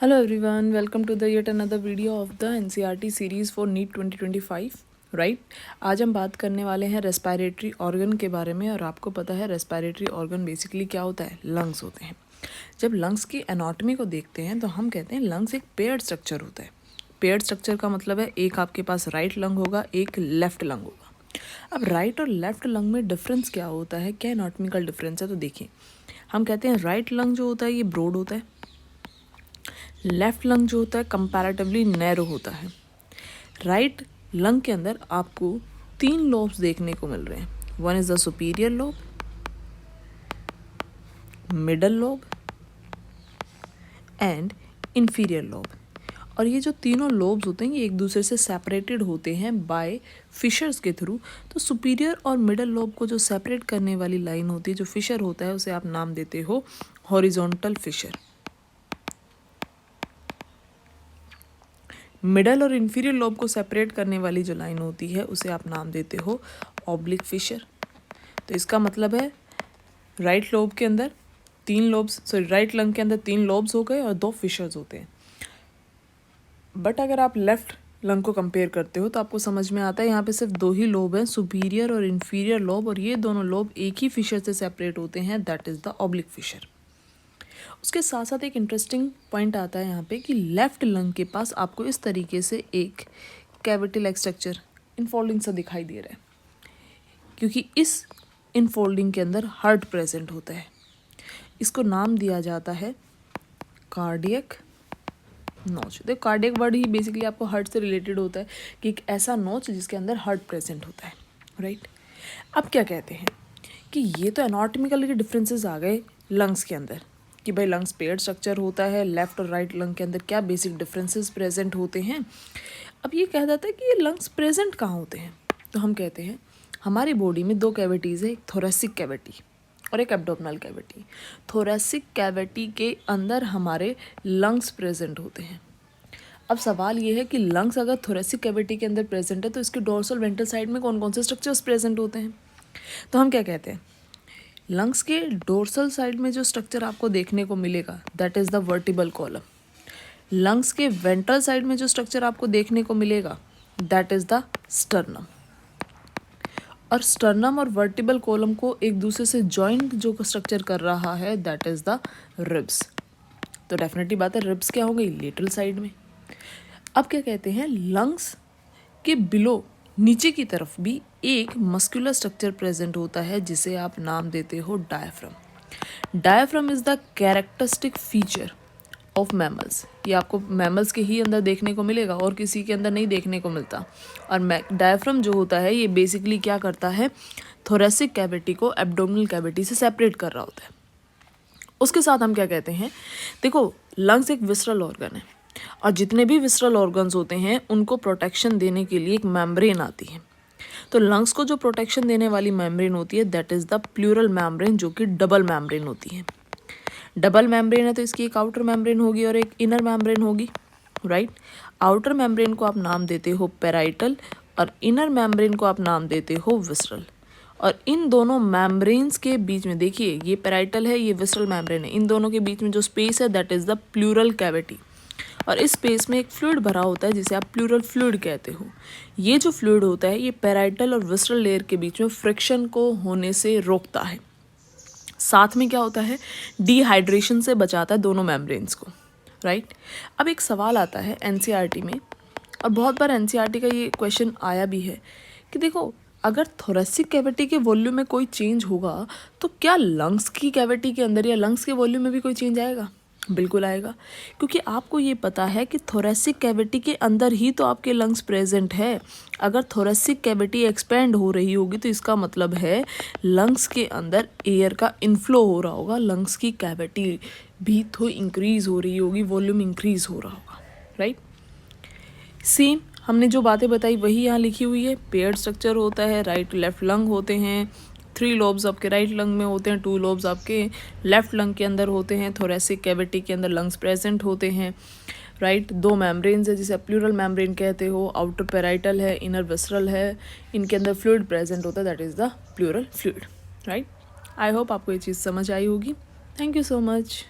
Hello everyone, welcome to the yet another video of the NCERT series for NEET 2025 right. आज हम बात करने वाले हैं रेस्पिरेटरी ऑर्गन के बारे में। और आपको पता है रेस्पिरेटरी ऑर्गन बेसिकली क्या होता है, लंग्स होते हैं। जब लंग्स की एनाटॉमी को देखते हैं तो हम कहते हैं लंग्स एक पेयर्ड स्ट्रक्चर होता है। पेयर्ड स्ट्रक्चर का मतलब है एक आपके पास राइट लंग होगा, एक लेफ्ट लंग होगा। अब राइट और लेफ्ट लंग में डिफरेंस क्या होता है, क्या एनाटॉमिकल डिफरेंस है, तो देखिए हम कहते हैं राइट लंग जो होता है ये ब्रॉड होता है, लेफ्ट लंग जो होता है कंपैरेटिवली नैरो होता है। राइट लंग के अंदर आपको 3 लोब्स देखने को मिल रहे हैं। One is the superior lobe, middle lobe and inferior lobe. और ये जो तीनों लोब्स होते हैं ये एक दूसरे से सेपरेटेड होते हैं बाय फिशर्स के थ्रू। तो सुपीरियर और मिडल लोब को जो सेपरेट करने वाली लाइन होती है, जो फिशर होता है, उसे आप नाम देते हो हॉरिजॉन्टल फिशर। मिडल और इंफीरियर लोब को सेपरेट करने वाली जो लाइन होती है उसे आप नाम देते हो ऑब्लिक फिशर। तो इसका मतलब है राइट लोब के अंदर 3 लोब्स, सॉरी राइट लंग के अंदर 3 लोब्स हो गए और 2 फिशर्स होते हैं। बट अगर आप लेफ्ट लंग को कंपेयर करते हो तो आपको समझ में आता है यहाँ पे सिर्फ 2 ही लोब हैं, सुपीरियर और इंफीरियर लोब, और ये दोनों लोब एक ही फिशर से सेपरेट होते हैं, that is the oblique fissure. उसके साथ साथ एक इंटरेस्टिंग पॉइंट आता है यहाँ पे कि लेफ्ट लंग के पास आपको इस तरीके से एक कैविटी लाइक स्ट्रक्चर इनफोल्डिंग सा दिखाई दे रहा है, क्योंकि इस इनफोल्डिंग के अंदर हार्ट प्रेजेंट होता है। इसको नाम दिया जाता है कार्डियक नोच। देखो कार्डियक वर्ड ही बेसिकली आपको हार्ट से रिलेटेड होता है कि एक ऐसा नोच जिसके अंदर हार्ट प्रेजेंट होता है, राइट। अब क्या कहते हैं कि ये तो एनाटॉमिकल के डिफरेंसेस आ गए लंग्स के अंदर कि भाई लंग्स पेयर्ड स्ट्रक्चर होता है, लेफ्ट और राइट लंग के अंदर क्या बेसिक डिफरेंसेस प्रेजेंट होते हैं। अब ये कहा जाता है कि ये लंग्स प्रेजेंट कहाँ होते हैं, तो हम कहते हैं हमारी बॉडी में 2 कैविटीज़ है, एक थोरेसिक कैविटी और एक एब्डोमिनल कैविटी। थोरेसिक कैविटी के अंदर हमारे लंग्स प्रेजेंट होते हैं। अब सवाल ये है कि लंग्स अगर थोरेसिक कैविटी के अंदर प्रेजेंट है तो इसके डोर्सल वेंट्रल साइड में कौन कौन से स्ट्रक्चर्स प्रेजेंट होते हैं, तो हम क्या कहते हैं लंग्स के डोर्सल साइड में जो स्ट्रक्चर आपको देखने को मिलेगा that is the vertebral column. Lungs के वेंट्रल साइड में जो स्ट्रक्चर आपको देखने को मिलेगा दैट इज़ द स्टर्नम। और स्टर्नम और वर्टिबल कॉलम को एक दूसरे से जॉइंट जो स्ट्रक्चर कर रहा है दैट इज़ द रिब्स। तो डेफिनेटली बात है रिब्स क्या हो गई, लेटरल साइड में। अब क्या कहते हैं लंग्स के बिलो नीचे की तरफ भी एक मस्कुलर स्ट्रक्चर प्रेजेंट होता है जिसे आप नाम देते हो diaphragm. Diaphragm is the characteristic feature of mammals. ये आपको मैमल्स के ही अंदर देखने को मिलेगा और किसी के अंदर नहीं देखने को मिलता। और डायफ्राम जो होता है ये बेसिकली क्या करता है, थोरेसिक कैविटी को एब्डोमिनल कैविटी से सेपरेट कर रहा होता है। उसके साथ हम क्या कहते हैं, देखो लंग्स एक विसरल ऑर्गन है और जितने भी विसरल ऑर्गन्स होते हैं उनको प्रोटेक्शन देने के लिए एक मेम्ब्रेन आती है। तो लंग्स को जो प्रोटेक्शन देने वाली मेम्ब्रेन होती है that is the pleural membrane, जो कि डबल मेम्ब्रेन होती है। डबल मेम्ब्रेन है तो इसकी एक आउटर मेम्ब्रेन होगी और एक इनर मेम्ब्रेन होगी, राइट। आउटर मेम्ब्रेन को आप नाम देते हो पेराइटल और इनर मेम्ब्रेन को आप नाम देते हो विसरल। और इन दोनों मेम्ब्रेन्स के बीच में देखिए ये पेराइटल है, ये विसरल मेम्ब्रेन है, इन दोनों के बीच में जो स्पेस है that is the pleural cavity. और इस स्पेस में एक फ्लूइड भरा होता है जिसे आप प्लूरल फ्लूइड कहते हो। ये जो फ्लूइड होता है ये पेराइटल और विसरल लेयर के बीच में फ्रिक्शन को होने से रोकता है। साथ में क्या होता है, डिहाइड्रेशन से बचाता है दोनों मेम्ब्रेन्स को, राइट। अब एक सवाल आता है एनसीईआरटी में, और बहुत बार एनसीईआरटी का ये क्वेश्चन आया भी है कि देखो अगर थोरेसिक कैविटी के वॉल्यूम में कोई चेंज होगा तो क्या लंग्स की कैविटी के अंदर या लंग्स के वॉल्यूम में भी कोई चेंज आएगा। बिल्कुल आएगा, क्योंकि आपको ये पता है कि थोरेसिक कैविटी के अंदर ही तो आपके लंग्स प्रेजेंट है। अगर थोरेसिक कैविटी एक्सपेंड हो रही होगी तो इसका मतलब है लंग्स के अंदर एयर का इनफ्लो हो रहा होगा, लंग्स की कैविटी भी तो इंक्रीज हो रही होगी, वॉल्यूम इंक्रीज हो रहा होगा, राइट। सेम हमने जो बातें बताई वही यहाँ लिखी हुई है। पेयर्ड स्ट्रक्चर होता है, राइट लेफ्ट लंग होते हैं, 3 लोब्स आपके राइट लंग में होते हैं, 2 लोब्स आपके लेफ्ट लंग के अंदर होते हैं। थोरेसिक कैविटी के अंदर लंग्स प्रेजेंट होते हैं, राइट। 2 मेम्ब्रेन्स है जिसे प्लूरल मेम्ब्रेन कहते हो, आउटर पेराइटल है, इनर विसरल है, इनके अंदर फ्लूइड प्रेजेंट होता है that is the pleural fluid, right. I hope आपको ये चीज़ समझ आई होगी। Thank you so much.